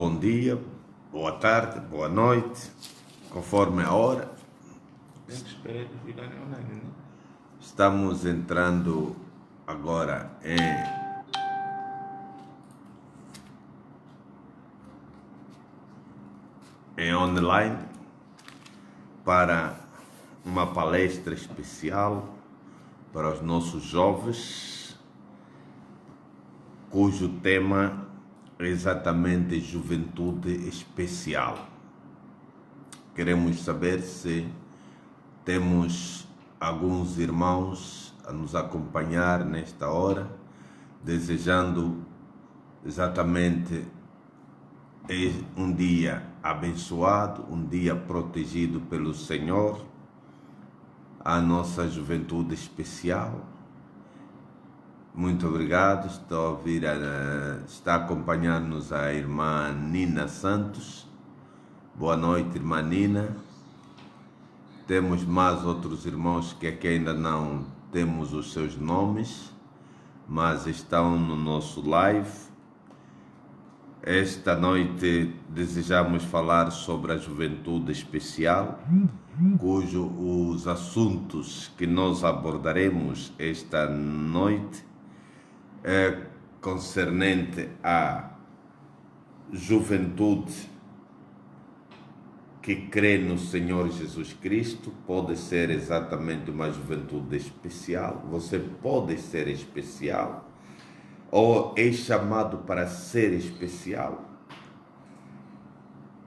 bom dia, boa tarde, boa noite, conforme a hora. Tem que esperar eles ficarem online, né? Estamos entrando agora em online para uma palestra especial para os nossos jovens, cujo tema é exatamente juventude especial. Queremos saber se temos alguns irmãos a nos acompanhar nesta hora, desejando exatamente um dia abençoado, um dia protegido pelo Senhor, a nossa juventude especial. Muito obrigado. Está acompanhando-nos a irmã Nina Santos. Boa noite, irmã Nina. Temos mais outros irmãos que aqui ainda não temos os seus nomes, mas estão no nosso live. Esta noite desejamos falar sobre a juventude especial, cujos assuntos que nós abordaremos esta noite é concernente à juventude que crê no Senhor Jesus Cristo. Pode ser exatamente uma juventude especial. Você pode ser especial ou é chamado para ser especial.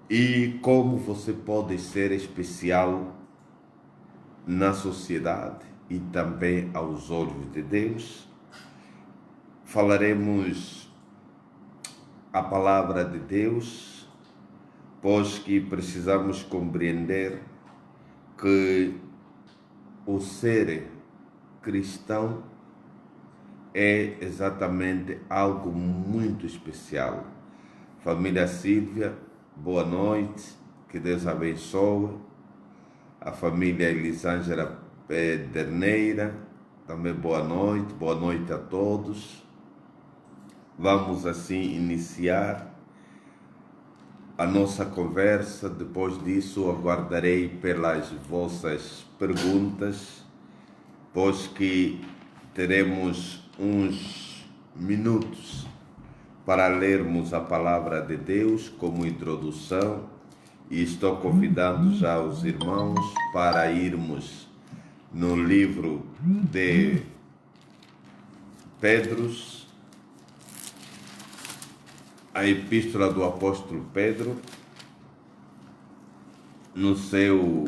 E como você pode ser especial na sociedade e também aos olhos de Deus. Falaremos a palavra de Deus, pois que precisamos compreender que o ser cristão é exatamente algo muito especial. Família Silvia, boa noite, que Deus abençoe. A família Elisângela Pederneira, também boa noite a todos. Vamos assim iniciar a nossa conversa. Depois disso aguardarei pelas vossas perguntas, pois que teremos uns minutos para lermos a palavra de Deus como introdução, e estou convidando já os irmãos para irmos no livro de Pedro, a epístola do apóstolo Pedro, no seu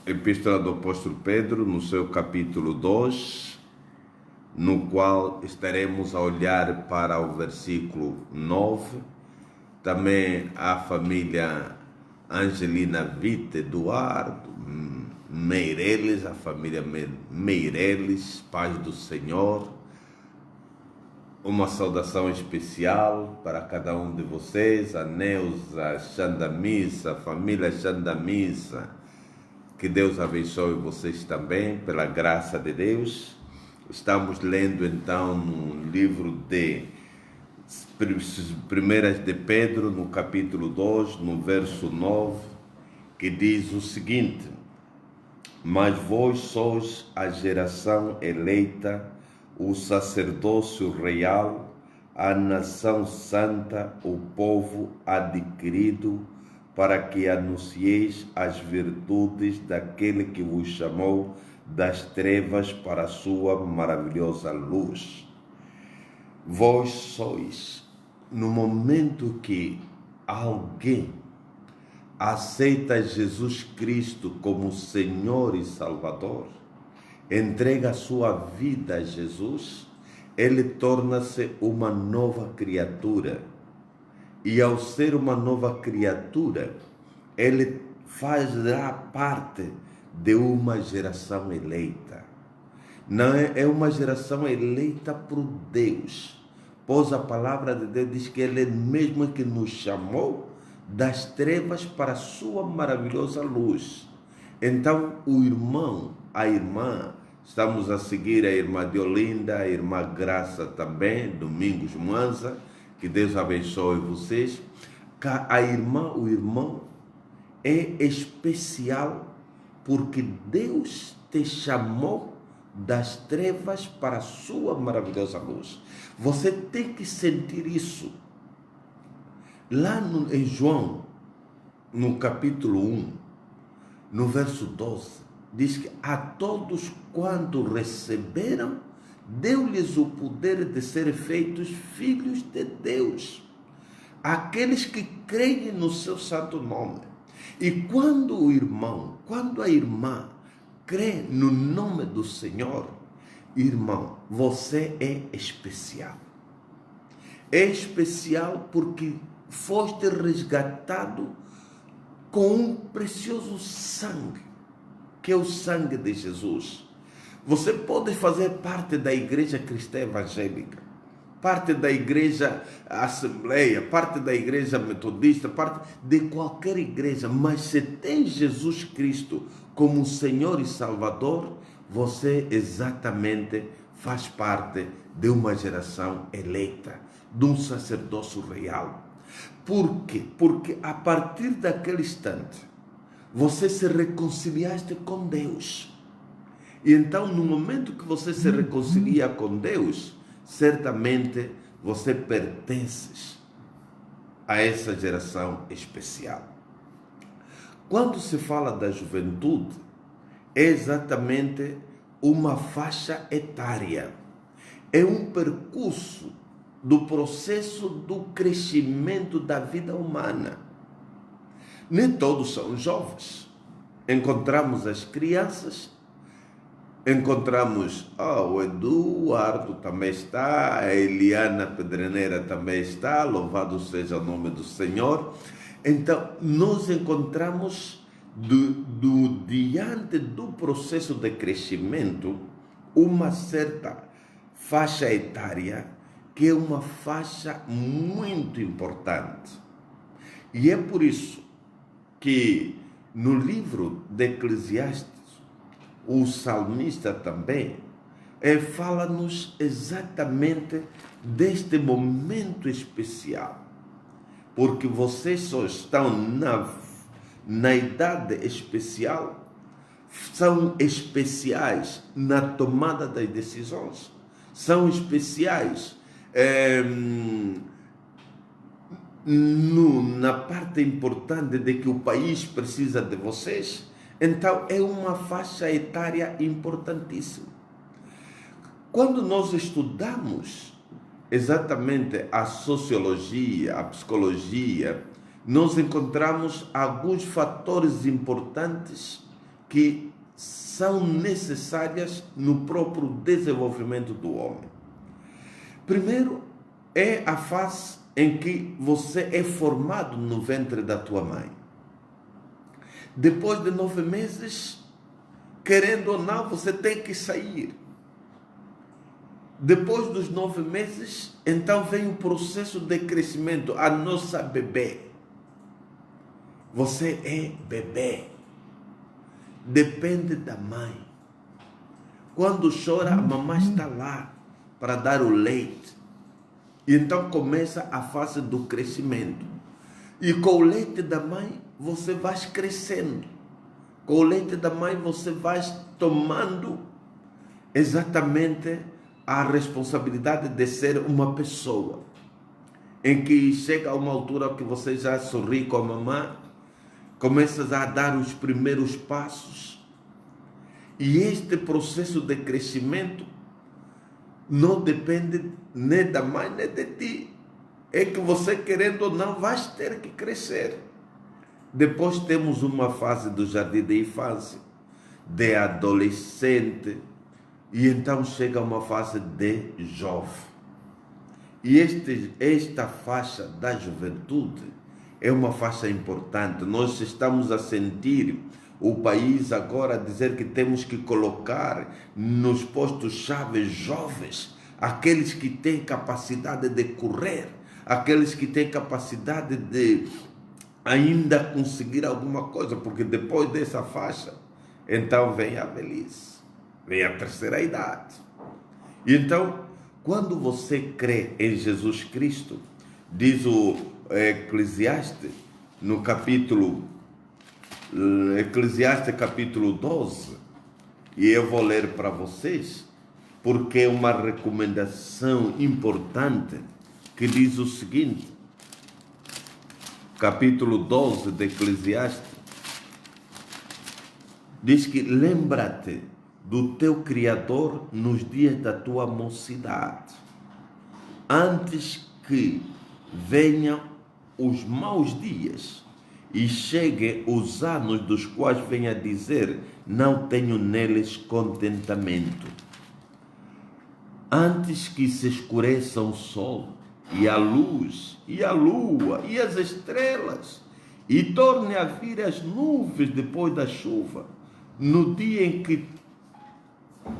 epístola do apóstolo Pedro, no seu capítulo 2, no qual estaremos a olhar para o versículo 9. Também a família Angelina Vite Eduardo Meireles, a família Meireles, paz do Senhor. Uma saudação especial para cada um de vocês, a Neuza Xandamissa, a família Xandamissa. Que Deus abençoe vocês também, pela graça de Deus. Estamos lendo então no livro de 1 de Pedro, no capítulo 2, no verso 9, que diz o seguinte: mas vós sois a geração eleita, o sacerdócio real, a nação santa, o povo adquirido, para que anuncieis as virtudes daquele que vos chamou das trevas para a sua maravilhosa luz. Vós sois, no momento que alguém aceita Jesus Cristo como Senhor e Salvador, entrega a sua vida a Jesus, ele torna-se uma nova criatura. E ao ser uma nova criatura, ele fará parte de uma geração eleita. Não é uma geração eleita por Deus, pois a palavra de Deus diz que ele mesmo que nos chamou das trevas para a sua maravilhosa luz. Então o irmão, a irmã, Estamos a seguir a irmã Diolinda, a irmã Graça também, Domingos Mwanza. Que Deus abençoe vocês. A irmã, o irmão é especial porque Deus te chamou das trevas para a sua maravilhosa luz. Você tem que sentir isso. Lá em João, no capítulo 1, no verso 12, diz que a todos quanto receberam, deu-lhes o poder de serem feitos filhos de Deus. Aqueles que creem no seu santo nome. E quando o irmão, quando a irmã crê no nome do Senhor, irmão, você é especial. É especial porque foste resgatado com um precioso sangue, que é o sangue de Jesus. Você pode fazer parte da igreja cristã evangélica, parte da igreja assembleia, parte da igreja metodista, parte de qualquer igreja, mas se tem Jesus Cristo como Senhor e Salvador, você exatamente faz parte de uma geração eleita, de um sacerdócio real. Por quê? Porque a partir daquele instante, você se reconciliaste com Deus. E então, no momento que você se reconcilia com Deus, certamente você pertence a essa geração especial. Quando se fala da juventude, é exatamente uma faixa etária. É um percurso do processo do crescimento da vida humana. Nem todos são jovens. Encontramos as crianças, encontramos o Eduardo também está, a Eliana Pedreneira também está, louvado seja o nome do Senhor. Então, nós encontramos diante do processo de crescimento uma certa faixa etária que é uma faixa muito importante. E é por isso que no livro de Eclesiastes, o salmista também fala-nos exatamente deste momento especial, porque vocês só estão na idade especial, são especiais na tomada das decisões, são especiais na parte importante de que o país precisa de vocês. Então é uma faixa etária importantíssima. Quando nós estudamos exatamente a sociologia, a psicologia, nós encontramos alguns fatores importantes que são necessárias no próprio desenvolvimento do homem. Primeiro, é a fase em que você é formado no ventre da tua mãe. Depois de 9 meses, querendo ou não, você tem que sair. Depois dos 9 meses, então vem o processo de crescimento, a nossa bebê. Você é bebê. Depende da mãe. Quando chora, a mamãe está lá para dar o leite. E então começa a fase do crescimento. E com o leite da mãe, você vai crescendo. Com o leite da mãe, você vai tomando exatamente a responsabilidade de ser uma pessoa. Em que chega a uma altura que você já sorri com a mamãe, começas a dar os primeiros passos. E este processo de crescimento não depende nem da mãe nem de ti. É que você, querendo ou não, vai ter que crescer. Depois temos uma fase do jardim de infância, de adolescente, e então chega uma fase de jovem. E esta faixa da juventude é uma faixa importante. Nós estamos a sentir o país agora dizer que temos que colocar nos postos-chave jovens, aqueles que têm capacidade de correr, aqueles que têm capacidade de ainda conseguir alguma coisa, porque depois dessa faixa, então vem a velhice. vem a terceira idade. E então, quando você crê em Jesus Cristo, diz o Eclesiastes, no Eclesiastes capítulo 12, e eu vou ler para vocês, porque é uma recomendação importante, que diz o seguinte, capítulo 12 de Eclesiastes, diz que lembra-te do teu Criador nos dias da tua mocidade, antes que venham os maus dias e cheguem os anos dos quais venha dizer, não tenho neles contentamento. Antes que se escureça o sol e a luz e a lua e as estrelas e torne a vir as nuvens depois da chuva, no dia em que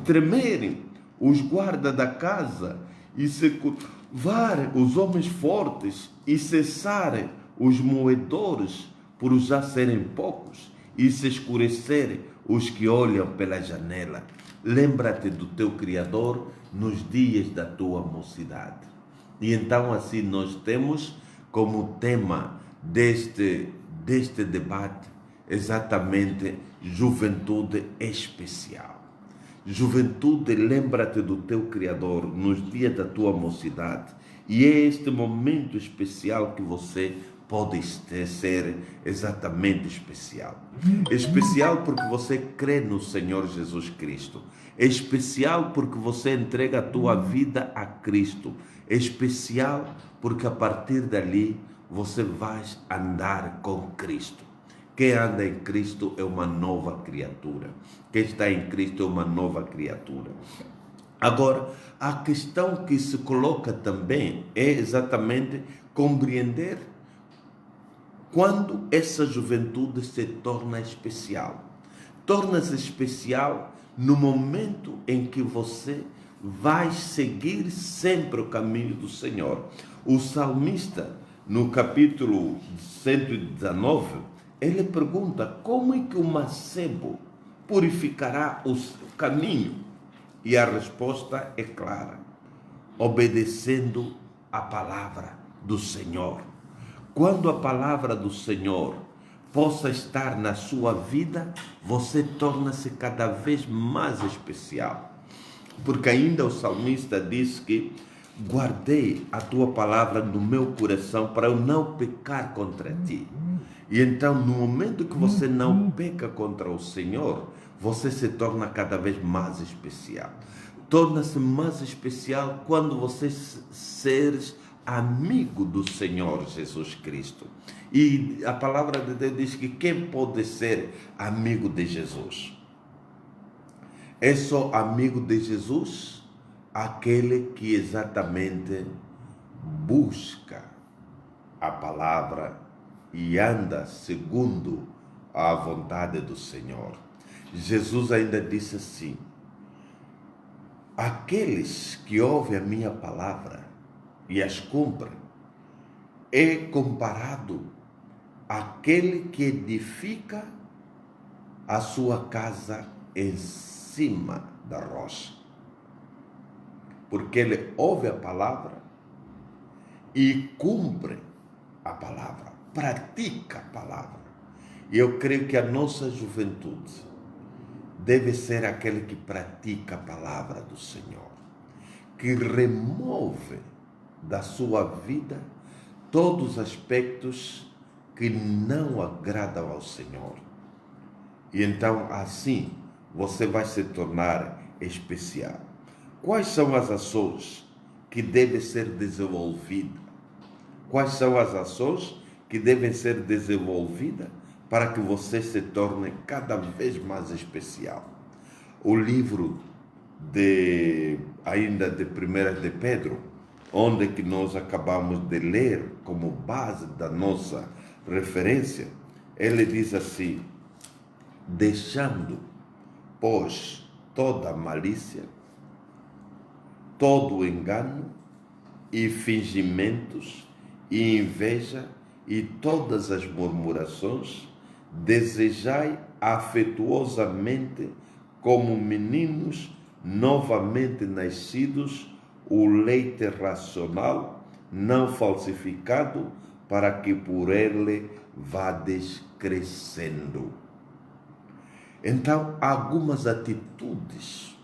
tremerem os guardas da casa e se curvarem os homens fortes e cessarem os moedores por já serem poucos e se escurecerem os que olham pela janela. Lembra-te do teu Criador nos dias da tua mocidade. E então assim nós temos como tema deste debate exatamente juventude especial. Juventude, lembra-te do teu Criador nos dias da tua mocidade. E é este momento especial que você pode ser exatamente especial. Especial porque você crê no Senhor Jesus Cristo. Especial porque você entrega a tua vida a Cristo. Especial porque a partir dali você vai andar com Cristo. Quem anda em Cristo é uma nova criatura. Quem está em Cristo é uma nova criatura. Agora, a questão que se coloca também é exatamente compreender quando essa juventude se torna especial. Torna-se especial no momento em que você vai seguir sempre o caminho do Senhor. O salmista, no capítulo 119, ele pergunta como é que o mancebo purificará o caminho? E a resposta é clara: obedecendo a palavra do Senhor. Quando a palavra do Senhor possa estar na sua vida, você torna-se cada vez mais especial. Porque ainda o salmista diz que guardei a tua palavra no meu coração para eu não pecar contra ti. E então, no momento que você não peca contra o Senhor, você se torna cada vez mais especial. Torna-se mais especial quando você seres amigo do Senhor Jesus Cristo. E a palavra de Deus diz que quem pode ser amigo de Jesus? É só amigo de Jesus aquele que exatamente busca a palavra e anda segundo a vontade do Senhor. Jesus ainda disse assim: aqueles que ouvem a minha palavra e as cumprem, é comparado àquele que edifica a sua casa em cima da rocha. Porque ele ouve a palavra e cumpre a palavra, pratica a palavra. E eu creio que a nossa juventude deve ser aquele que pratica a palavra do Senhor, que remove da sua vida todos os aspectos que não agradam ao Senhor. E então assim você vai se tornar especial. Quais são as ações que devem ser desenvolvidas? Quais são as ações que devem ser desenvolvidas para que você se torne cada vez mais especial? O livro ainda de 1 de Pedro, onde que nós acabamos de ler como base da nossa referência, ele diz assim: deixando, pois, toda malícia, todo engano e fingimentos e inveja e todas as murmurações, desejai afetuosamente como meninos novamente nascidos, o leite racional, não falsificado, para que por ele vades crescendo. Então, há algumas atitudes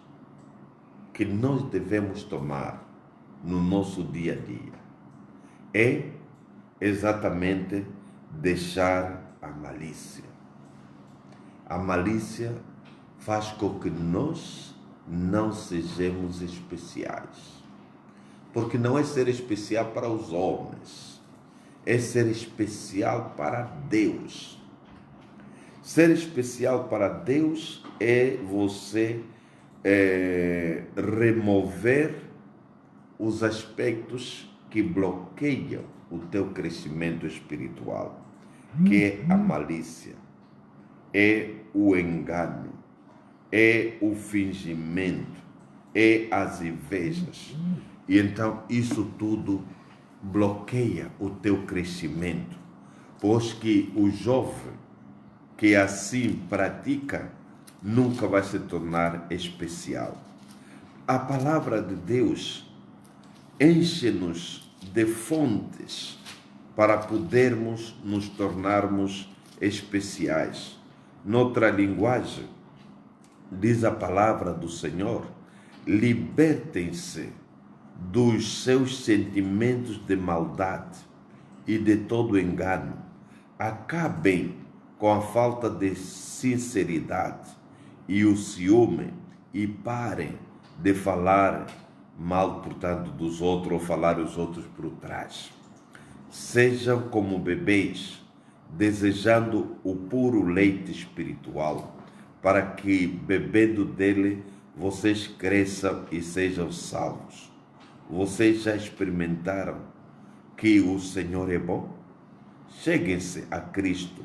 que nós devemos tomar no nosso dia a dia. É exatamente deixar a malícia. A malícia faz com que nós não sejamos especiais. Porque não é ser especial para os homens, é ser especial para Deus. Ser especial para Deus é você remover os aspectos que bloqueiam o teu crescimento espiritual, que é a malícia, é o engano, é o fingimento, é as invejas. E então isso tudo bloqueia o teu crescimento, pois que o jovem que assim pratica nunca vai se tornar especial. A palavra de Deus enche-nos de fontes para podermos nos tornarmos especiais. Noutra linguagem, diz a palavra do Senhor: libertem-se dos seus sentimentos de maldade e de todo engano. Acabem com a falta de sinceridade e o ciúme e parem de falar mal, portanto, dos outros ou falar os outros por trás. Sejam como bebês, desejando o puro leite espiritual, para que, bebendo dele, vocês cresçam e sejam salvos. Vocês já experimentaram que o Senhor é bom? Cheguem-se a Cristo,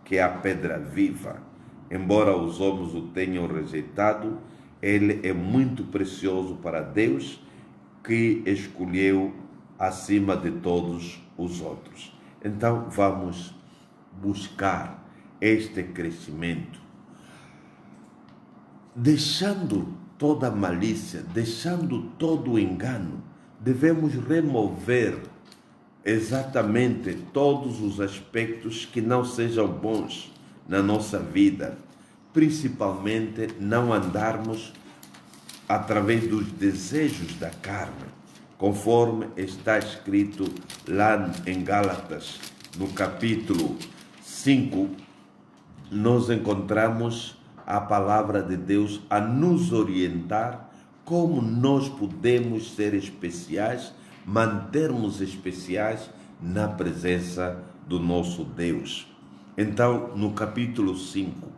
que é a pedra viva. Embora os homens o tenham rejeitado, ele é muito precioso para Deus, que escolheu acima de todos os outros. Então vamos buscar este crescimento, deixando toda a malícia, deixando todo o engano. Devemos remover exatamente todos os aspectos que não sejam bons na nossa vida, principalmente não andarmos através dos desejos da carne, conforme está escrito lá em Gálatas, no capítulo 5, nós encontramos a palavra de Deus a nos orientar como nós podemos ser especiais, mantermos especiais na presença do nosso Deus. Então, no capítulo 5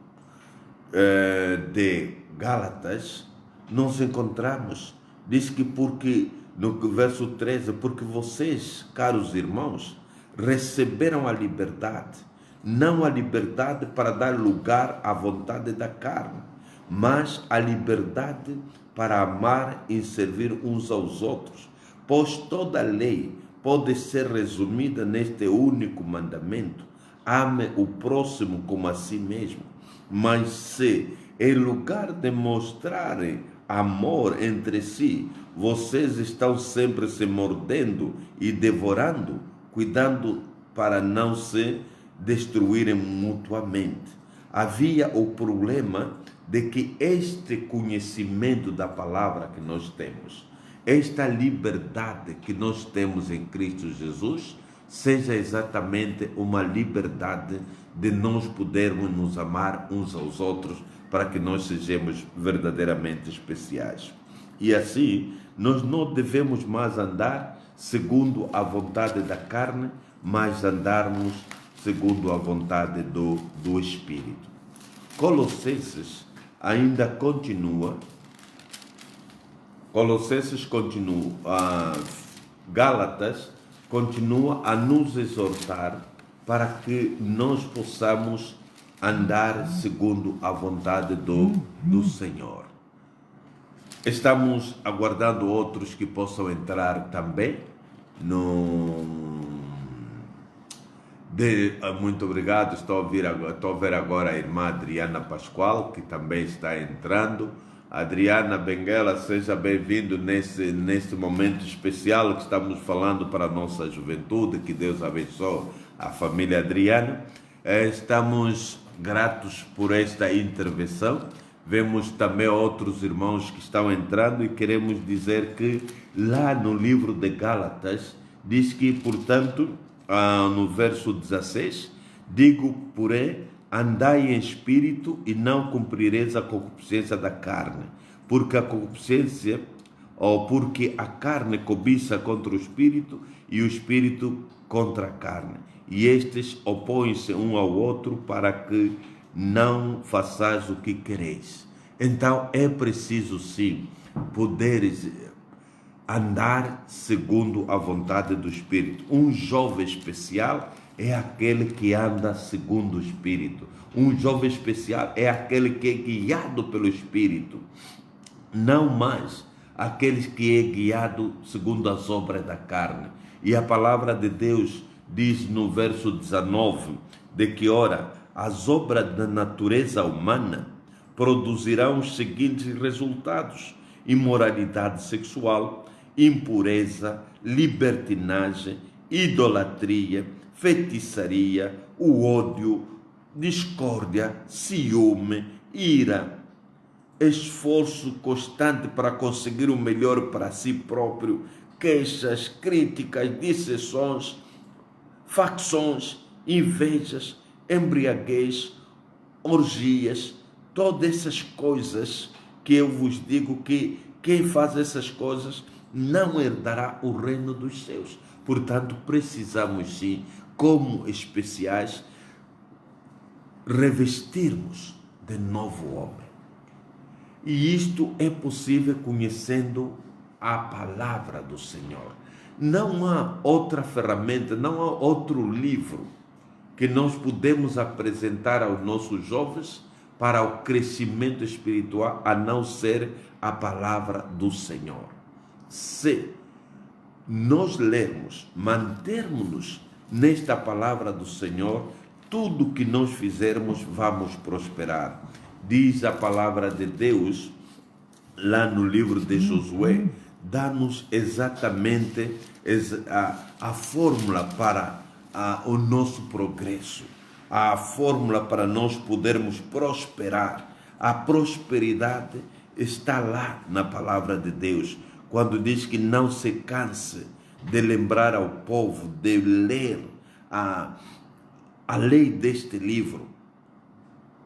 de Gálatas, nós encontramos, diz que porque, no verso 13, porque vocês, caros irmãos, receberam a liberdade, não a liberdade para dar lugar à vontade da carne, mas a liberdade para amar e servir uns aos outros, pois toda a lei pode ser resumida neste único mandamento: ame o próximo como a si mesmo. Mas se, em lugar de mostrarem amor entre si, vocês estão sempre se mordendo e devorando, cuidando para não se destruírem mutuamente. Havia o problema de que este conhecimento da palavra que nós temos, esta liberdade que nós temos em Cristo Jesus, seja exatamente uma liberdade de nós podermos nos amar uns aos outros, para que nós sejamos verdadeiramente especiais. E assim, nós não devemos mais andar segundo a vontade da carne, mas andarmos segundo a vontade do Espírito. Colossenses ainda continua, Gálatas continua a nos exortar para que nós possamos andar segundo a vontade do Senhor. Estamos aguardando outros que possam entrar também Muito obrigado. Estou a ver agora a irmã Adriana Pascoal, que também está entrando. Adriana Benguela, seja bem-vindo nesse momento especial que estamos falando para a nossa juventude. Que Deus abençoe a família Adriana. Estamos gratos por esta intervenção. Vemos também outros irmãos que estão entrando e queremos dizer que lá no livro de Gálatas diz que, portanto, no verso 16, digo, porém, andai em espírito e não cumprireis a concupiscência da carne, porque a carne cobiça contra o espírito e o espírito contra a carne. E estes opõem-se um ao outro para que não façais o que quereis. Então é preciso sim poderes andar segundo a vontade do Espírito. Um jovem especial é aquele que anda segundo o Espírito. Um jovem especial é aquele que é guiado pelo Espírito, não mais aquele que é guiado segundo as obras da carne. E a palavra de Deus diz no verso 19, de que, ora, as obras da natureza humana produzirão os seguintes resultados: imoralidade sexual, impureza, libertinagem, idolatria, feitiçaria, o ódio, discórdia, ciúme, ira, esforço constante para conseguir o melhor para si próprio, queixas, críticas, dissensões, facções, invejas, embriaguez, orgias, todas essas coisas que eu vos digo que quem faz essas coisas não herdará o reino dos céus. Portanto, precisamos sim, como especiais, revestirmos de novo homem. E isto é possível conhecendo a palavra do Senhor. Não há outra ferramenta, não há outro livro que nós podemos apresentar aos nossos jovens para o crescimento espiritual, a não ser a palavra do Senhor. Se nós lermos, mantermos-nos nesta palavra do Senhor, tudo que nós fizermos vamos prosperar. Diz a palavra de Deus, lá no livro de Josué, dá-nos exatamente a fórmula para o nosso progresso, a fórmula para nós podermos prosperar. A prosperidade está lá na palavra de Deus, quando diz que não se canse de lembrar ao povo, de ler a lei deste livro.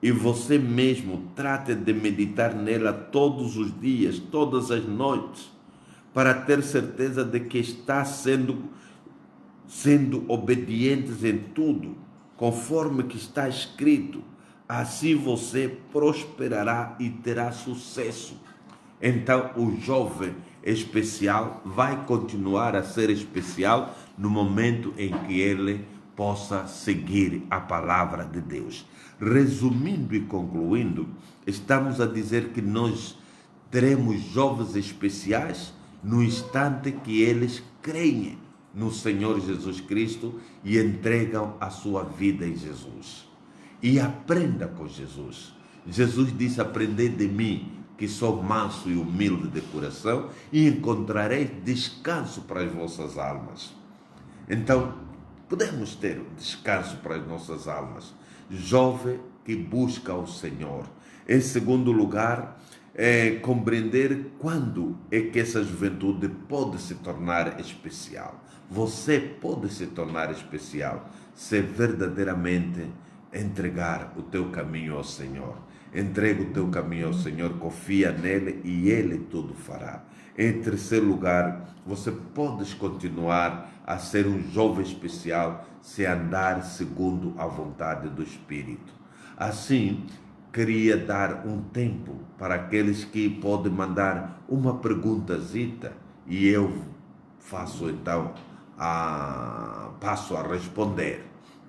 E você mesmo trate de meditar nela todos os dias, todas as noites, para ter certeza de que está sendo obedientes em tudo, conforme que está escrito. Assim você prosperará e terá sucesso. Então o jovem especial vai continuar a ser especial no momento em que ele possa seguir a palavra de Deus. Resumindo e concluindo, estamos a dizer que nós teremos jovens especiais no instante que eles creem no Senhor Jesus Cristo e entregam a sua vida em Jesus. E aprenda com Jesus. Jesus disse: aprendei de mim, que sou manso e humilde de coração, e encontrareis descanso para as vossas almas. Então, podemos ter descanso para as nossas almas. Jovem que busca o Senhor. Em segundo lugar, compreender quando é que essa juventude pode se tornar especial. Você pode se tornar especial se verdadeiramente entregar o teu caminho ao Senhor. Entrega o teu caminho ao Senhor, confia nele e ele tudo fará. Em terceiro lugar, você pode continuar a ser um jovem especial se andar segundo a vontade do Espírito. Assim, queria dar um tempo para aqueles que podem mandar uma perguntazita e eu faço então, passo a responder.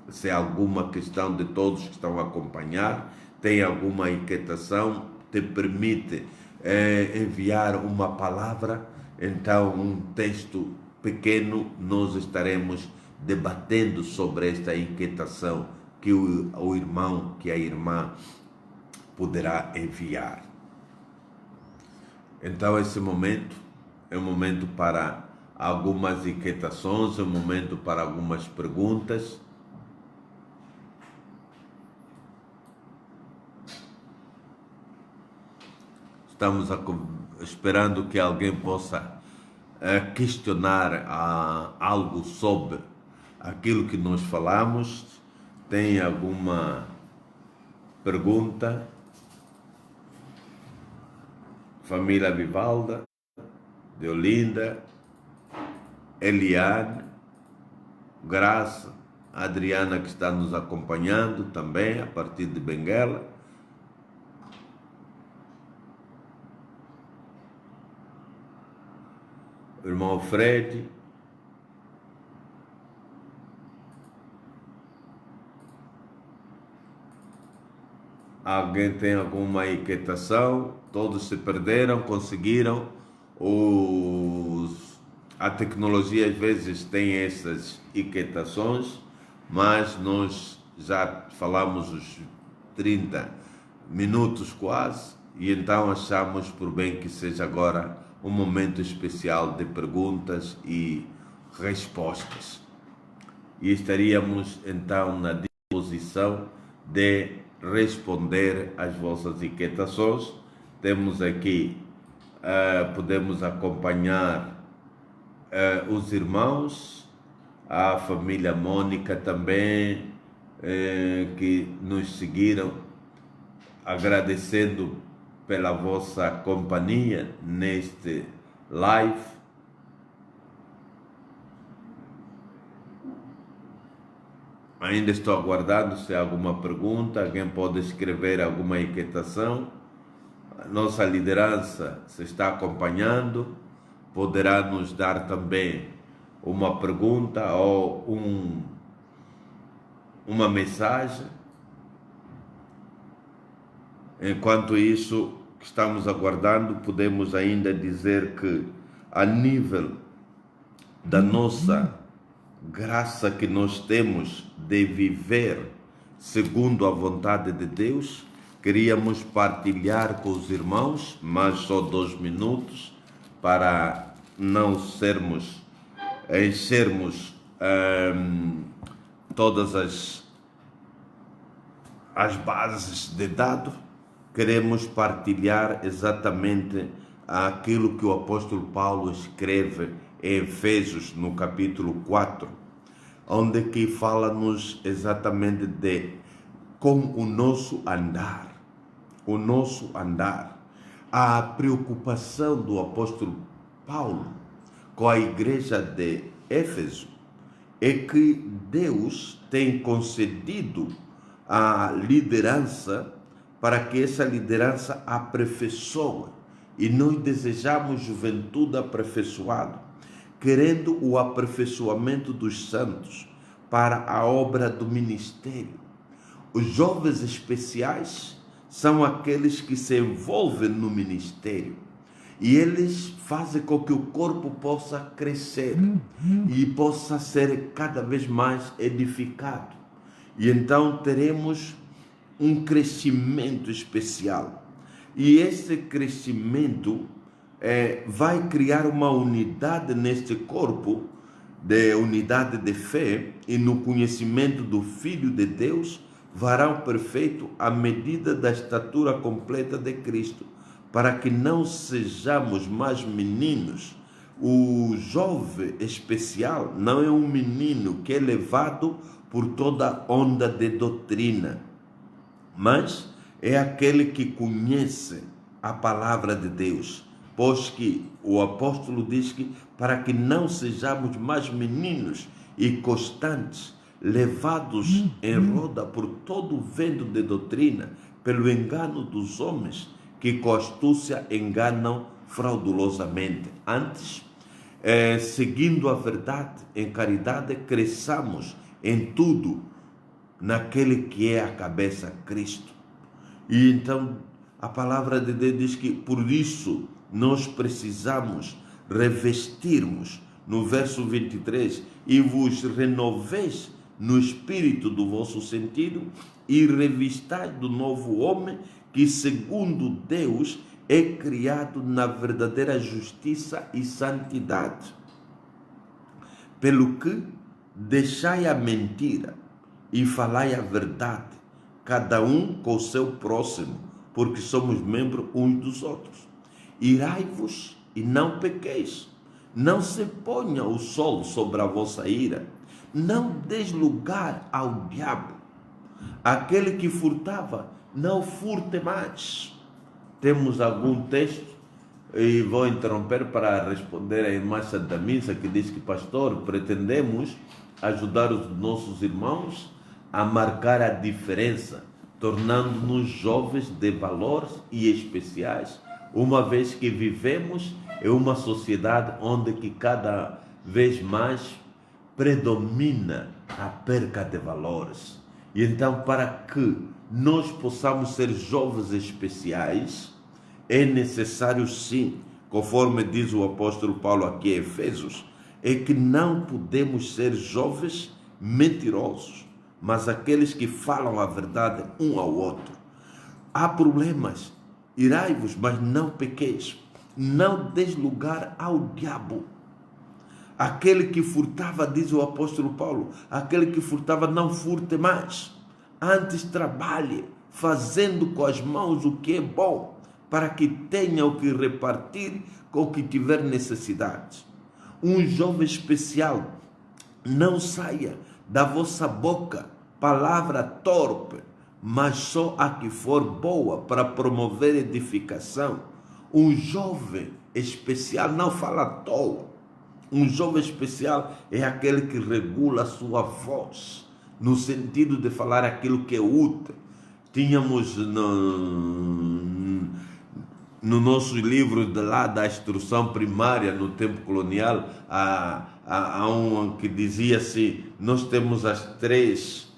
Se há alguma questão de todos que estão a acompanhar, tem alguma inquietação, te permite enviar uma palavra, então um texto pequeno, nós estaremos debatendo sobre esta inquietação que o irmão, que a irmã poderá enviar. Então esse momento é um momento para algumas inquietações, é um momento para algumas perguntas. Estamos esperando que alguém possa questionar algo sobre aquilo que nós falamos. Tem alguma pergunta? Família Vivalda, Deolinda, Eliane, Graça, Adriana, que está nos acompanhando também a partir de Benguela. O irmão Fred. Alguém tem alguma inquietação? Todos se perderam, conseguiram. A tecnologia às vezes tem essas inquietações, mas nós já falamos os 30 minutos quase, e então achamos por bem que seja agora um momento especial de perguntas e respostas. E estaríamos então na disposição de responder às vossas inquietações. Temos aqui, podemos acompanhar os irmãos, a família Mônica também, que nos seguiram, agradecendo pela vossa companhia neste live. Ainda estou aguardando se há alguma pergunta, alguém pode escrever alguma inquietação. A nossa liderança se está acompanhando, poderá nos dar também uma pergunta ou uma mensagem. Enquanto isso, que estamos aguardando, podemos ainda dizer que a nível da nossa graça que nós temos de viver segundo a vontade de Deus, queríamos partilhar com os irmãos, mas só 2 minutos, para não enchermos todas as bases de dados. Queremos partilhar exatamente aquilo que o apóstolo Paulo escreve em Efésios, no capítulo 4, onde que fala-nos exatamente de como o nosso andar, a preocupação do apóstolo Paulo com a igreja de Éfeso é que Deus tem concedido a liderança para que essa liderança aperfeiçoe, e nós desejamos juventude aperfeiçoada, querendo o aperfeiçoamento dos santos para a obra do ministério. Os jovens especiais são aqueles que se envolvem no ministério e eles fazem com que o corpo possa crescer e possa ser cada vez mais edificado. E então teremos um crescimento especial. E esse crescimento vai criar uma unidade neste corpo, de unidade de fé e no conhecimento do Filho de Deus, varão perfeito à medida da estatura completa de Cristo, para que não sejamos mais meninos. O jovem especial não é um menino que é levado por toda onda de doutrina, mas é aquele que conhece a palavra de Deus, pois que o apóstolo diz que para que não sejamos mais meninos e constantes, levados em roda por todo o vento de doutrina, pelo engano dos homens, que com astúcia enganam fraudulosamente. Antes, seguindo a verdade, em caridade, cresçamos em tudo naquele que é a cabeça, Cristo. E então a palavra de Deus diz que por isso nós precisamos revestirmos no verso 23, e vos renoveis no espírito do vosso sentido e revistais do novo homem que segundo Deus é criado na verdadeira justiça e santidade. Pelo que deixai a mentira e falai a verdade, cada um com o seu próximo, porque somos membros uns dos outros. Irai-vos e não pequeis, não se ponha o sol sobre a vossa ira, não deis lugar ao diabo. Aquele que furtava, não furte mais. Temos algum texto, e vou interromper para responder à irmã Santa Missa, que diz que, pastor, pretendemos ajudar os nossos irmãos a marcar a diferença, tornando-nos jovens de valores e especiais, uma vez que vivemos em uma sociedade onde que cada vez mais predomina a perca de valores. E então, para que nós possamos ser jovens especiais, é necessário sim, conforme diz o apóstolo Paulo aqui em Efésios, é que não podemos ser jovens mentirosos, mas aqueles que falam a verdade um ao outro. Há problemas, irai-vos, mas não pequeis, não deis lugar ao diabo. Aquele que furtava, diz o apóstolo Paulo, aquele que furtava não furte mais, antes trabalhe, fazendo com as mãos o que é bom, para que tenha o que repartir com o que tiver necessidade. Um jovem especial, não saia da vossa boca palavra torpe, mas só a que for boa para promover edificação. Um jovem especial não fala à toa. Um jovem especial é aquele que regula a sua voz, no sentido de falar aquilo que é útil. Tínhamos no nosso livro da instrução primária, no tempo colonial, há um que dizia assim: nós temos as três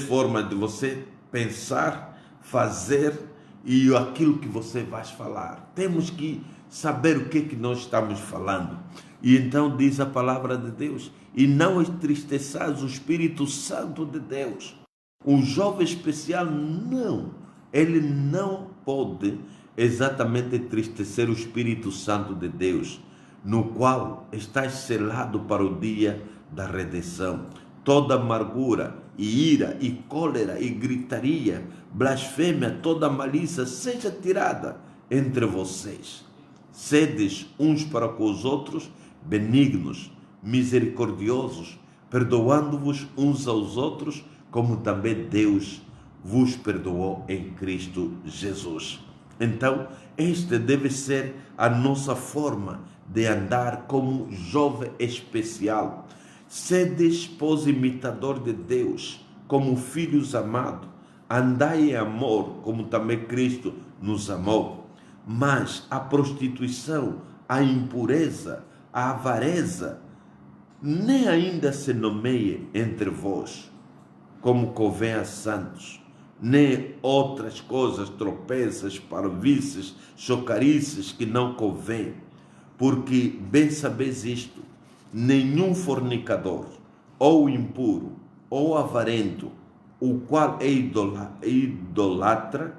formas de você pensar, fazer e aquilo que você vai falar. Temos que saber o que nós estamos falando. E então diz a palavra de Deus: e não entristeçais o Espírito Santo de Deus. Um jovem especial ele não pode exatamente entristecer o Espírito Santo de Deus, no qual está selado para o dia da redenção. Toda amargura, e ira, e cólera, e gritaria, blasfêmia, toda malícia seja tirada entre vocês. Sedes uns para com os outros benignos, misericordiosos, perdoando-vos uns aos outros, como também Deus vos perdoou em Cristo Jesus. Então, esta deve ser a nossa forma de andar como jovem especial. Sedes, pois, imitador de Deus, como filhos amados. Andai em amor, como também Cristo nos amou. Mas a prostituição, a impureza, a avareza, nem ainda se nomeie entre vós, como convém a santos, nem outras coisas, tropeças, parvoíces, chocarices que não convém, porque bem sabeis isto: nenhum fornicador, ou impuro, ou avarento, o qual é idolatra,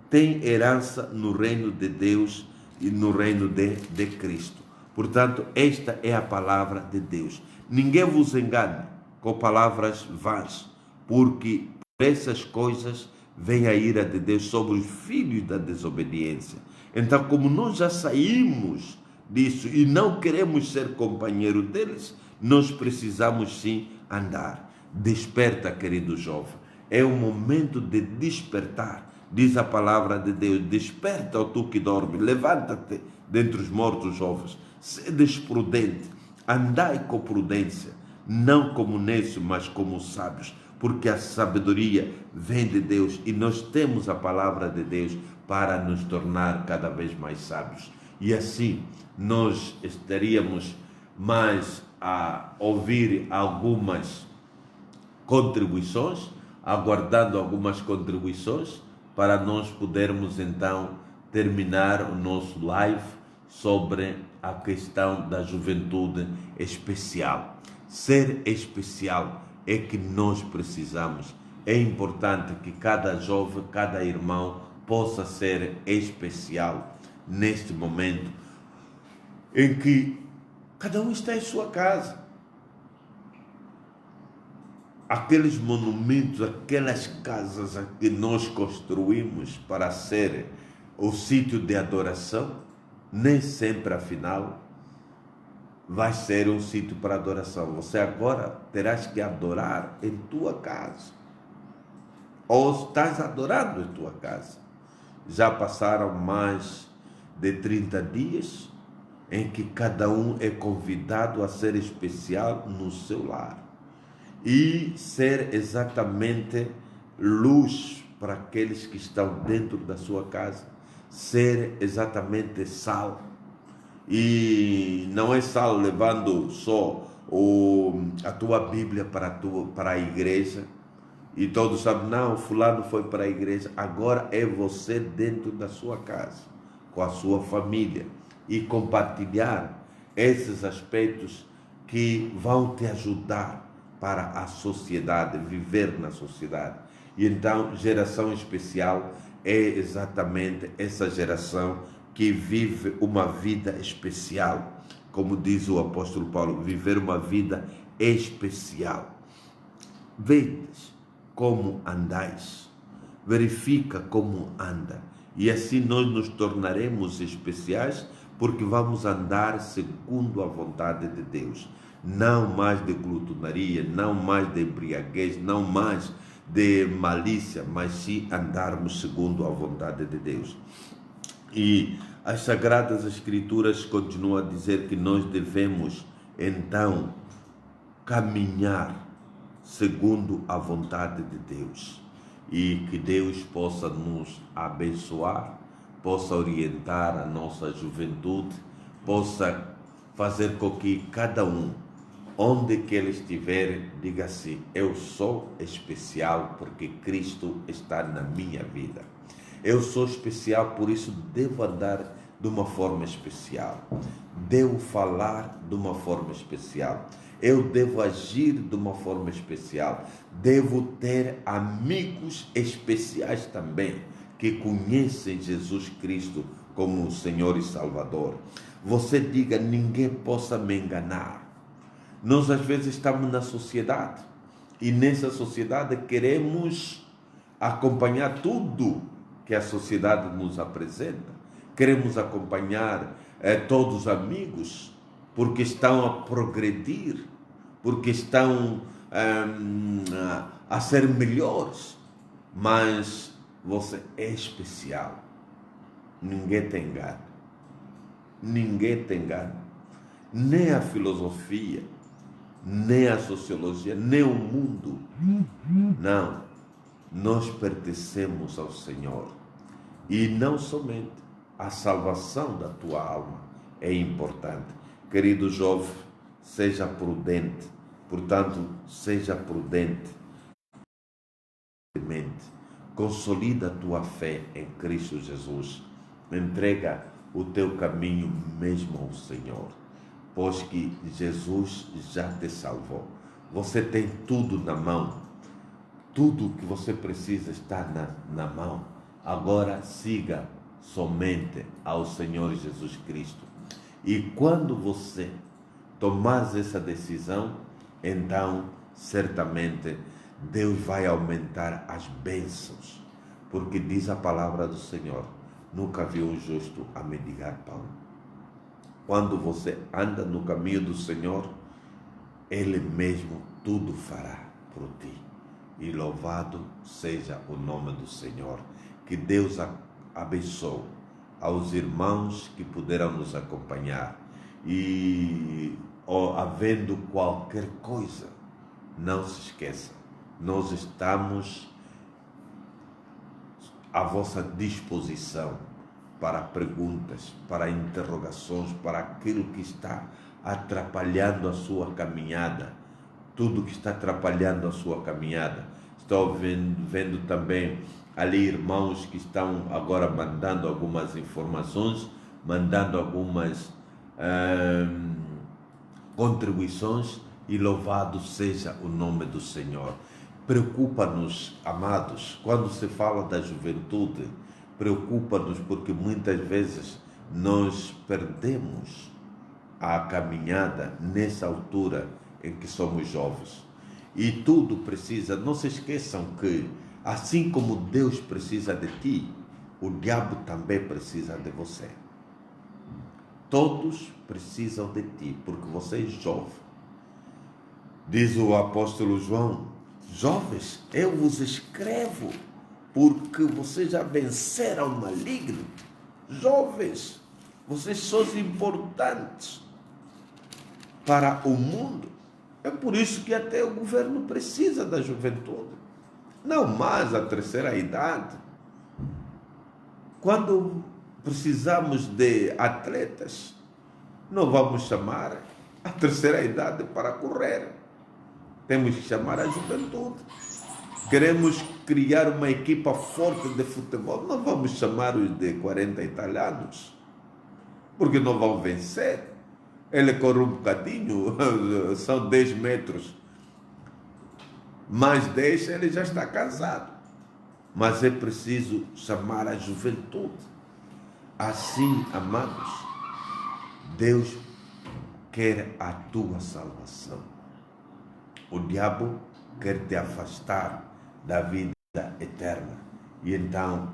tem herança no reino de Deus e no reino de Cristo. Portanto, esta é a palavra de Deus. Ninguém vos engane com palavras vãs, porque por essas coisas vem a ira de Deus sobre os filhos da desobediência. Então, como nós já saímos disso e não queremos ser companheiro deles, nós precisamos sim andar. Desperta, querido jovem. É o momento de despertar. Diz a palavra de Deus: desperta, ó tu que dorme, levanta-te dentre os mortos, jovens. Sedes prudente, andai com prudência, não como necios, mas como sábios, porque a sabedoria vem de Deus e nós temos a palavra de Deus para nos tornar cada vez mais sábios. E assim nós estaríamos mais a ouvir algumas contribuições, aguardando algumas contribuições, para nós podermos então terminar o nosso live sobre a questão da juventude especial. Ser especial é que nós precisamos. É importante que cada jovem, cada irmão possa ser especial neste momento em que cada um está em sua casa. Aqueles monumentos, aquelas casas que nós construímos para ser o sítio de adoração, nem sempre, afinal, vai ser um sítio para adoração. Você agora terás que adorar em tua casa. Ou estás adorando em tua casa. Já passaram mais de 30 dias em que cada um é convidado a ser especial no seu lar. E ser exatamente luz para aqueles que estão dentro da sua casa. Ser exatamente sal. E não é sal levando só a tua Bíblia para a igreja. E todos sabem, não, fulano foi para a igreja. Agora é você dentro da sua casa, com a sua família. E compartilhar esses aspectos que vão te ajudar para a sociedade, viver na sociedade. E então, geração especial é exatamente essa geração que vive uma vida especial. Como diz o apóstolo Paulo, viver uma vida especial. Vedes como andais, verifica como anda. E assim nós nos tornaremos especiais, porque vamos andar segundo a vontade de Deus. Não mais de glutonaria, não mais de embriaguez, não mais de malícia, mas sim andarmos segundo a vontade de Deus. E as Sagradas Escrituras continuam a dizer que nós devemos, então, caminhar segundo a vontade de Deus. E que Deus possa nos abençoar, possa orientar a nossa juventude, possa fazer com que cada um, onde que ele estiver, diga assim: eu sou especial porque Cristo está na minha vida. Eu sou especial, por isso devo andar de uma forma especial. Devo falar de uma forma especial. Eu devo agir de uma forma especial. Devo ter amigos especiais também, que conhecem Jesus Cristo como Senhor e Salvador. Você diga: ninguém possa me enganar. Nós às vezes estamos na sociedade e nessa sociedade queremos acompanhar tudo que a sociedade nos apresenta. Queremos acompanhar todos os amigos porque estão a progredir, porque estão a ser melhores. Mas você é especial. Ninguém te engana. Ninguém te engana. Nem a filosofia, nem a sociologia, nem o mundo. Não. Nós pertencemos ao Senhor. E não somente a salvação da tua alma é importante. Querido jovem, seja prudente. Portanto, seja prudente. Consolida a tua fé em Cristo Jesus. Entrega o teu caminho mesmo ao Senhor, pois que Jesus já te salvou. Você tem tudo na mão. Tudo que você precisa está na mão. Agora siga somente ao Senhor Jesus Cristo. E quando você tomar essa decisão, então certamente Deus vai aumentar as bênçãos. Porque diz a palavra do Senhor: nunca vi um justo a mendigar pão. Quando você anda no caminho do Senhor, Ele mesmo tudo fará por ti. E louvado seja o nome do Senhor. Que Deus abençoe aos irmãos que puderam nos acompanhar. E havendo qualquer coisa, não se esqueça, nós estamos à vossa disposição para perguntas, para interrogações, para aquilo que está atrapalhando a sua caminhada. Tudo que está atrapalhando a sua caminhada. Estou vendo também ali irmãos que estão agora mandando algumas informações, mandando algumas contribuições, e louvado seja o nome do Senhor. Preocupa-nos, amados, quando se fala da juventude, preocupa-nos porque muitas vezes nós perdemos a caminhada nessa altura em que somos jovens. E tudo precisa, não se esqueçam que assim como Deus precisa de ti, o diabo também precisa de você. Todos precisam de ti, porque você é jovem. Diz o apóstolo João: jovens, eu vos escrevo, porque vocês já venceram o maligno. Jovens, vocês são importantes para o mundo. É por isso que até o governo precisa da juventude. Não mais a terceira idade. Quando precisamos de atletas, não vamos chamar a terceira idade para correr. Temos que chamar a juventude. Queremos criar uma equipa forte de futebol, não vamos chamar os de 40 e tal anos, porque não vão vencer. Ele corre um bocadinho, são 10 metros, mais 10 ele já está cansado. Mas é preciso chamar a juventude. Assim, amados, Deus quer a tua salvação. O diabo quer te afastar da vida eterna. E então,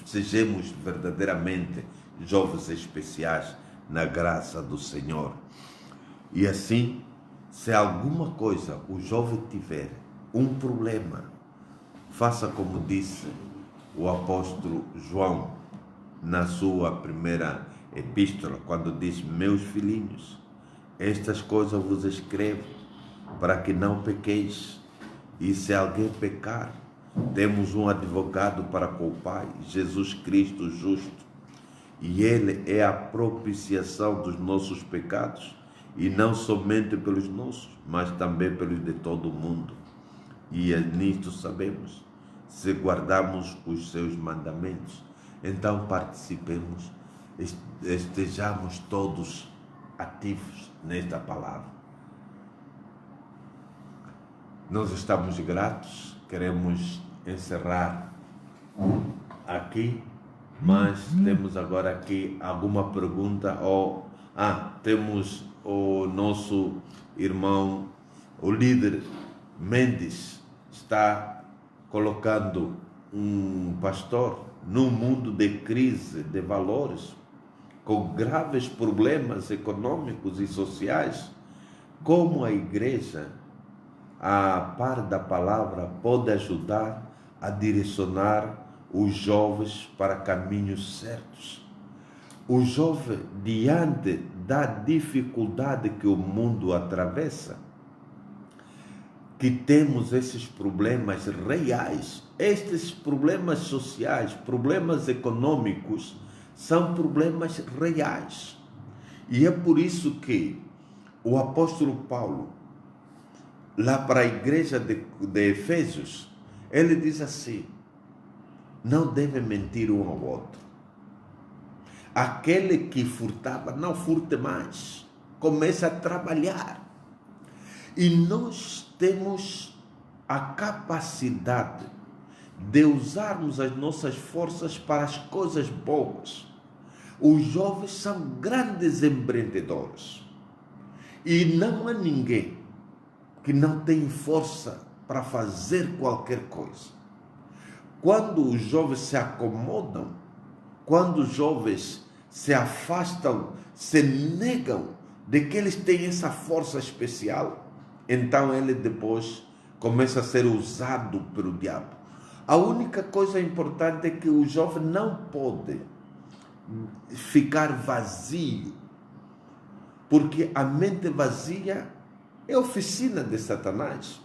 sejamos verdadeiramente jovens especiais na graça do Senhor. E assim, se alguma coisa o jovem tiver um problema, faça como disse o apóstolo João na sua primeira epístola, quando diz: meus filhinhos, estas coisas vos escrevo para que não pequeis. E se alguém pecar, temos um advogado para com o Pai, Jesus Cristo justo. E Ele é a propiciação dos nossos pecados, e não somente pelos nossos, mas também pelos de todo o mundo. E nisto sabemos, se guardamos os seus mandamentos. Então participemos, estejamos todos ativos nesta palavra. Nós estamos gratos, queremos encerrar aqui, mas temos agora aqui alguma pergunta. Temos o nosso irmão, o líder Mendes, está colocando um pastor num mundo de crise de valores, com graves problemas econômicos e sociais. Como a igreja, a par da palavra, pode ajudar a direcionar os jovens para caminhos certos? O jovem, diante da dificuldade que o mundo atravessa, que temos esses problemas reais, estes problemas sociais, problemas econômicos, são problemas reais. E é por isso que o apóstolo Paulo, lá para a igreja de Efésios, ele diz assim: não deve mentir um ao outro. Aquele que furtava, não furte mais. Comece a trabalhar. E nós temos a capacidade de usarmos as nossas forças para as coisas boas. Os jovens são grandes empreendedores. E não há ninguém que não tem força para fazer qualquer coisa. Quando os jovens se acomodam, quando os jovens se afastam, se negam de que eles têm essa força especial, então ele depois começa a ser usado pelo diabo. A única coisa importante é que o jovem não pode ficar vazio, porque a mente vazia é oficina de Satanás.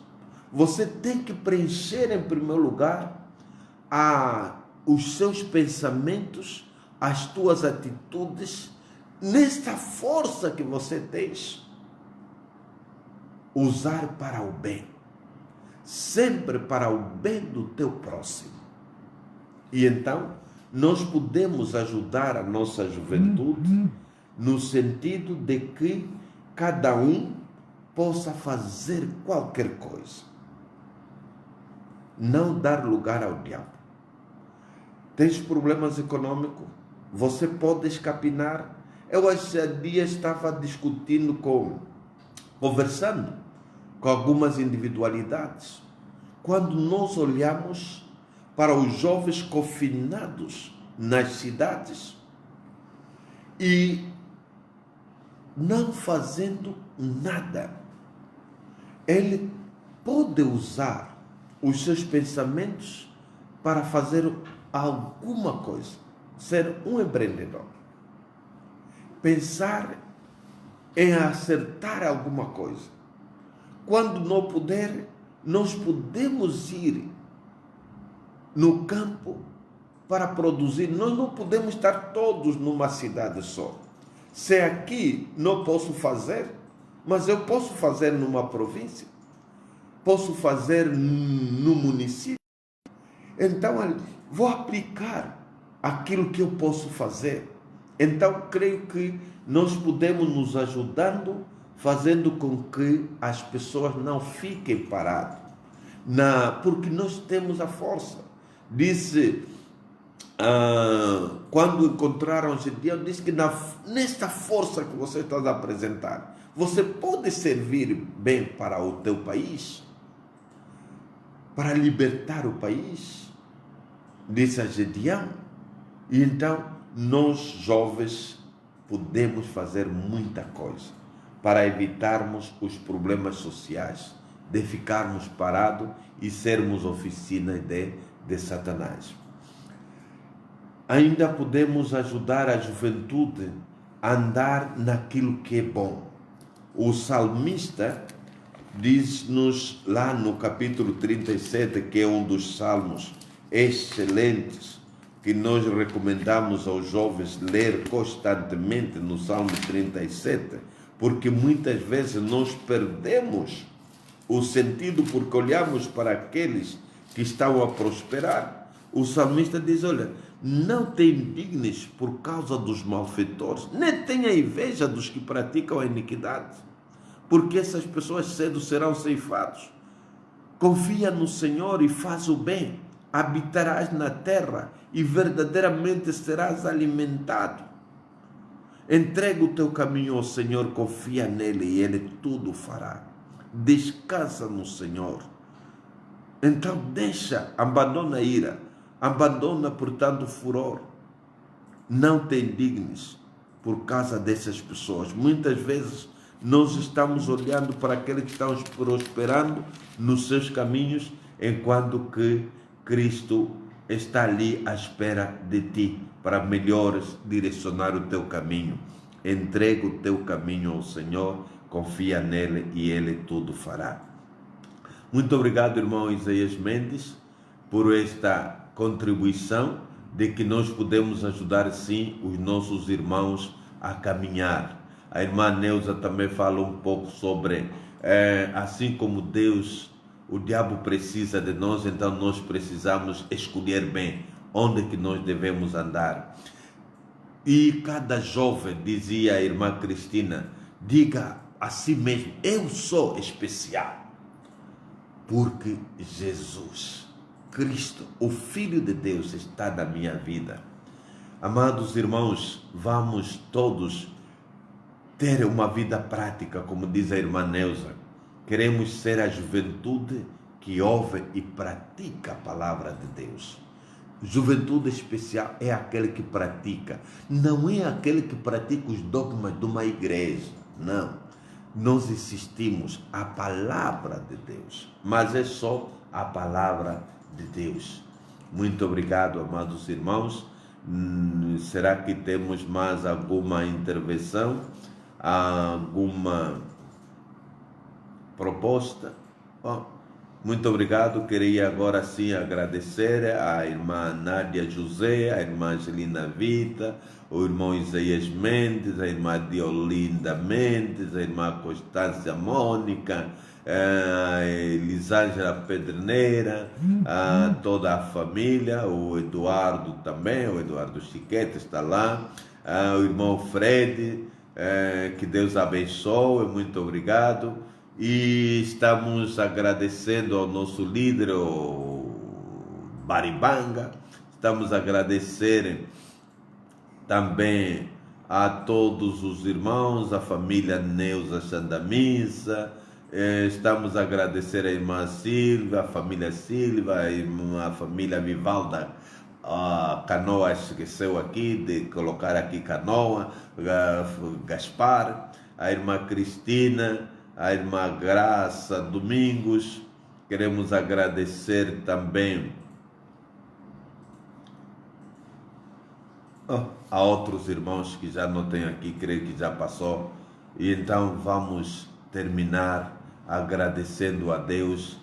Você tem que preencher em primeiro lugar os seus pensamentos, as tuas atitudes, nesta força que você tens, usar para o bem, sempre para o bem do teu próximo. E então nós podemos ajudar a nossa juventude no sentido de que cada um possa fazer qualquer coisa. Não dar lugar ao diabo. Tens problemas econômicos? Você pode escapinar. Eu há dias estava conversando com algumas individualidades. Quando nós olhamos para os jovens confinados nas cidades e não fazendo nada, ele pode usar os seus pensamentos para fazer alguma coisa, ser um empreendedor, pensar em acertar alguma coisa. Quando não puder, nós podemos ir no campo para produzir. Nós não podemos estar todos numa cidade só. Se aqui não posso fazer, mas eu posso fazer numa província, posso fazer no município. Então, vou aplicar aquilo que eu posso fazer. Então, creio que nós podemos nos ajudando, fazendo com que as pessoas não fiquem paradas, porque nós temos a força. Disse, quando encontraram Gedeão, disse que nesta força que você está a apresentar, você pode servir bem para o teu país, para libertar o país, disse a Gedeão. E então, nós jovens podemos fazer muita coisa para evitarmos os problemas sociais, de ficarmos parados e sermos oficina de Satanás. Ainda podemos ajudar a juventude a andar naquilo que é bom. O salmista diz-nos lá no capítulo 37, que é um dos salmos excelentes, que nós recomendamos aos jovens ler constantemente, no Salmo 37, porque muitas vezes nós perdemos o sentido porque olhamos para aqueles que estão a prosperar. O salmista diz, olha, não te indignes por causa dos malfeitores, nem tenha inveja dos que praticam a iniquidade, porque essas pessoas cedo serão ceifados. Confia no Senhor e faz o bem, habitarás na terra e verdadeiramente serás alimentado. Entrega o teu caminho ao Senhor, confia nele e ele tudo fará. Descansa no Senhor. Então abandona a ira, abandona, portanto, o furor. Não te indignes por causa dessas pessoas. Muitas vezes nós estamos olhando para aqueles que estão prosperando nos seus caminhos, enquanto que Cristo está ali à espera de ti, para melhores direcionar o teu caminho. Entrega o teu caminho ao Senhor, confia nele e ele tudo fará. Muito obrigado, irmão Isaías Mendes, por esta contribuição de que nós podemos ajudar sim os nossos irmãos a caminhar. A irmã Neuza também fala um pouco sobre, assim como Deus, o diabo precisa de nós, então nós precisamos escolher bem onde que nós devemos andar. E cada jovem, dizia a irmã Cristina, diga a si mesmo, eu sou especial, porque Jesus, Cristo, o Filho de Deus, está na minha vida. Amados irmãos, vamos todos ter uma vida prática, como diz a irmã Neuza. Queremos ser a juventude que ouve e pratica a palavra de Deus. Juventude especial é aquele que pratica, não é aquele que pratica os dogmas de uma igreja, não. Nós insistimos a palavra de Deus, mas é só a palavra de Deus. Muito obrigado, amados irmãos. Será que temos mais alguma intervenção? Alguma proposta? Muito obrigado. Queria agora sim agradecer à irmã Nádia José, à irmã Angelina Vita, o irmão Isaías Mendes, a irmã Diolinda Mendes, a irmã Constância Mônica, a Elisângela Pedreneira, a toda a família, o Eduardo também, o Eduardo Chiquete está lá, o irmão Fred, que Deus abençoe, muito obrigado. E estamos agradecendo ao nosso líder, o Baribanga. Estamos agradecendo também a todos os irmãos, a família Neuza Xandamissa. Estamos a agradecer a irmã Silva, a família Silva, a família Vivalda. A Canoa esqueceu aqui de colocar aqui Canoa, Gaspar, a irmã Cristina, a irmã Graça Domingos. Queremos agradecer também a outros irmãos que já não tem aqui, creio que já passou. E então vamos terminar agradecendo a Deus,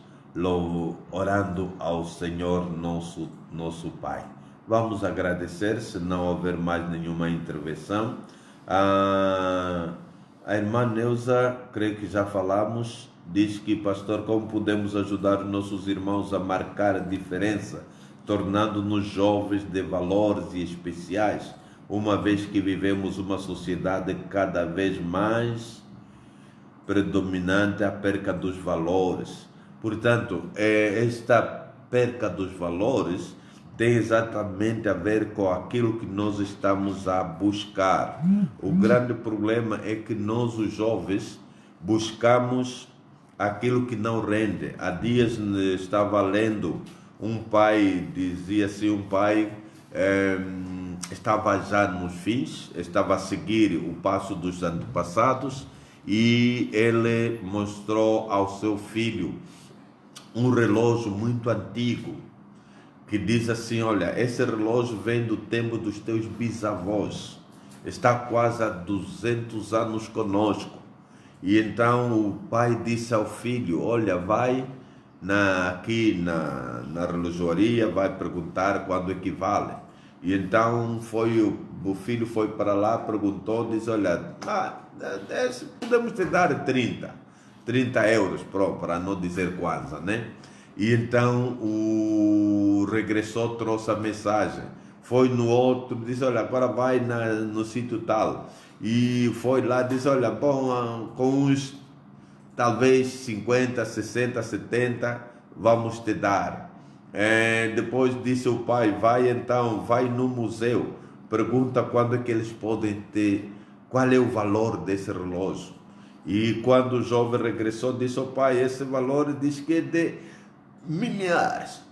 orando ao Senhor nosso Pai. Vamos agradecer, se não houver mais nenhuma intervenção. A irmã Neuza, creio que já falamos, diz que, pastor, como podemos ajudar os nossos irmãos a marcar a diferença, tornando-nos jovens de valores e especiais, uma vez que vivemos uma sociedade cada vez mais predominante a perca dos valores. Portanto, esta perca dos valores tem exatamente a ver com aquilo que nós estamos a buscar. O grande problema é que nós, os jovens, buscamos aquilo que não rende. Há dias estava lendo, um pai dizia assim, estava já nos fins, estava a seguir o passo dos antepassados, e ele mostrou ao seu filho um relógio muito antigo, que diz assim, olha, esse relógio vem do tempo dos teus bisavós, está quase há 200 anos conosco. E então o pai disse ao filho, olha, vai aqui na relojoaria, vai perguntar quando equivale. E então o filho foi para lá, perguntou, disse, olha, podemos te dar 30 euros, para não dizer quase, né? E então o regressou, trouxe a mensagem, foi no outro, disse, olha, agora vai no sítio tal. E foi lá, disse, olha, bom, com uns talvez 50, 60, 70, vamos te dar. Depois disse o pai, vai no museu, pergunta quando é que eles podem ter, qual é o valor desse relógio. E quando o jovem regressou, disse ao pai, esse valor diz que é de milhares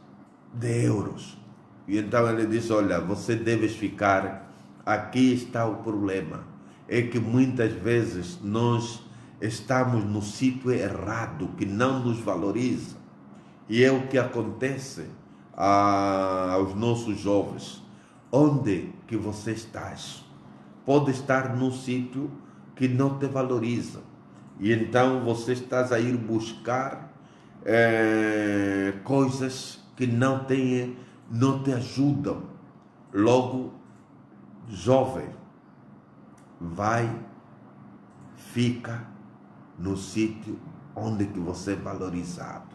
de euros. E então ele disse, olha, você deve ficar, aqui está o problema, é que muitas vezes nós estamos no sítio errado, que não nos valoriza. E é o que acontece aos nossos jovens. Onde que você estás? Pode estar num sítio que não te valoriza. E então você está a ir buscar coisas que não te ajudam. Logo, jovem, fica no sítio onde que você é valorizado.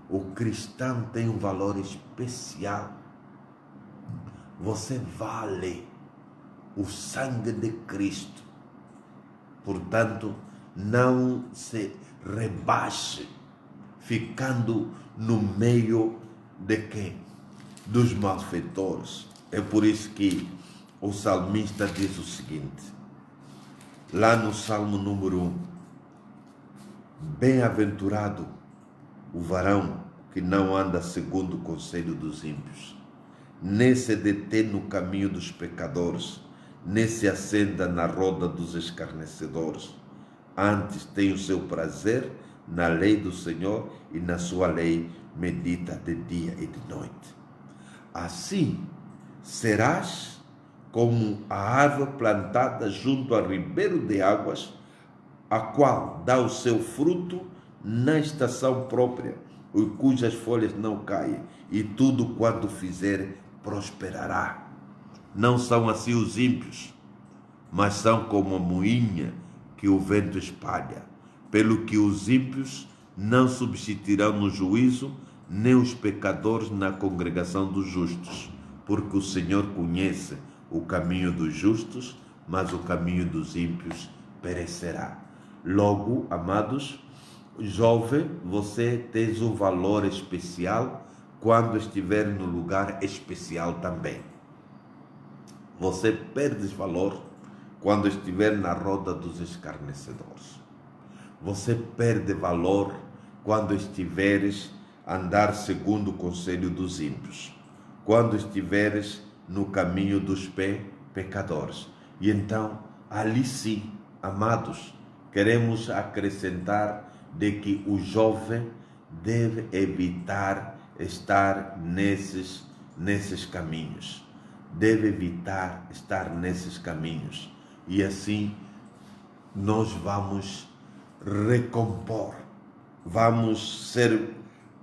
O cristão tem um valor especial. Você vale o sangue de Cristo. Portanto, não se rebaixe ficando no meio de quem? Dos malfeitores. É por isso que o salmista diz o seguinte, lá no Salmo número 1, bem-aventurado o varão que não anda segundo o conselho dos ímpios, nem se detém no caminho dos pecadores, nem se assenta na roda dos escarnecedores. Antes tem o seu prazer na lei do Senhor, e na sua lei medita de dia e de noite. Assim serás como a árvore plantada junto a ribeiro de águas, a qual dá o seu fruto na estação própria, e cujas folhas não caem, e tudo quanto fizer prosperará. Não são assim os ímpios, mas são como a moinha que o vento espalha. Pelo que os ímpios não subsistirão no juízo, nem os pecadores na congregação dos justos, porque o Senhor conhece o caminho dos justos, mas o caminho dos ímpios perecerá. Logo, amados, jovem, você tem um valor especial quando estiver no lugar especial também. Você perde valor quando estiver na roda dos escarnecedores. Você perde valor quando estiveres a andar segundo o conselho dos ímpios. Quando estiveres no caminho dos pecadores. E então, ali sim, amados, queremos acrescentar de que o jovem deve evitar estar nesses caminhos. Deve evitar estar nesses caminhos. E assim, nós vamos recompor, vamos ser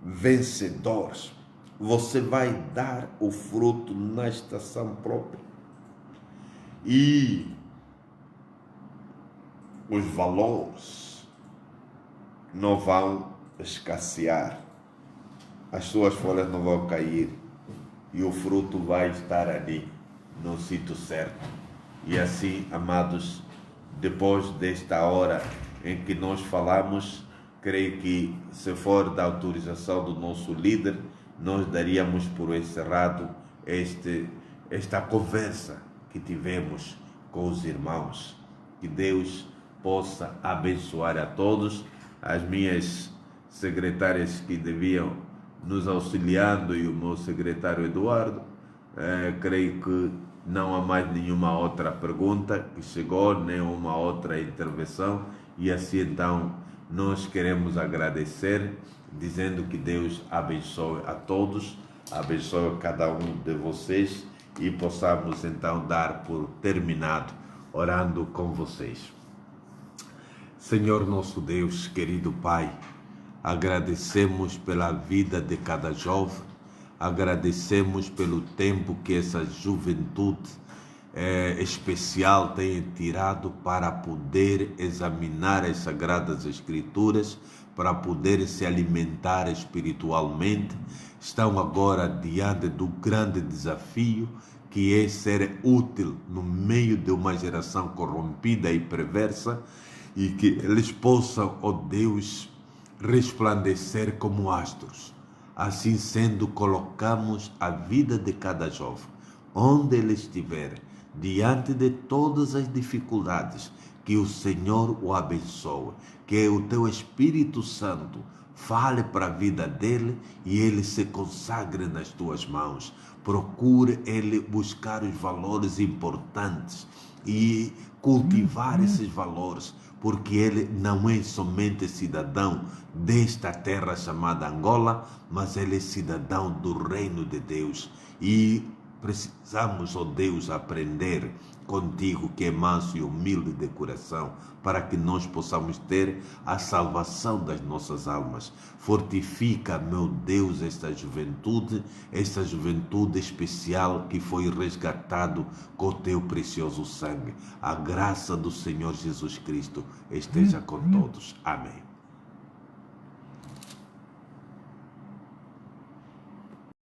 vencedores. Você vai dar o fruto na estação própria. E os valores não vão escassear. As suas folhas não vão cair. E o fruto vai estar ali, no sítio certo. E assim, amados, depois desta hora em que nós falamos, creio que, se for da autorização do nosso líder, nós daríamos por encerrado esta conversa que tivemos com os irmãos. Que Deus possa abençoar a todos. As minhas secretárias que deviam nos auxiliando e o meu secretário Eduardo, creio que não há mais nenhuma outra pergunta que chegou, nem uma outra intervenção, e assim então nós queremos agradecer, dizendo que Deus abençoe a todos, abençoe cada um de vocês, e possamos então dar por terminado orando com vocês. Senhor nosso Deus, querido Pai, agradecemos pela vida de cada jovem, agradecemos pelo tempo que essa juventude especial tem tirado para poder examinar as Sagradas Escrituras, para poder se alimentar espiritualmente. Estão agora diante do grande desafio que é ser útil no meio de uma geração corrompida e perversa, e que eles possam, ó Deus, resplandecer como astros. Assim sendo, colocamos a vida de cada jovem, onde ele estiver, diante de todas as dificuldades, que o Senhor o abençoe, que o teu Espírito Santo fale para a vida dele e ele se consagre nas tuas mãos. Procure ele buscar os valores importantes e cultivar esses valores, porque ele não é somente cidadão desta terra chamada Angola, mas ele é cidadão do reino de Deus. E precisamos, ó Deus, aprender contigo, que é manso e humilde de coração, para que nós possamos ter a salvação das nossas almas. Fortifica, meu Deus, esta juventude especial que foi resgatado com o teu precioso sangue. A graça do Senhor Jesus Cristo esteja com todos. Amém.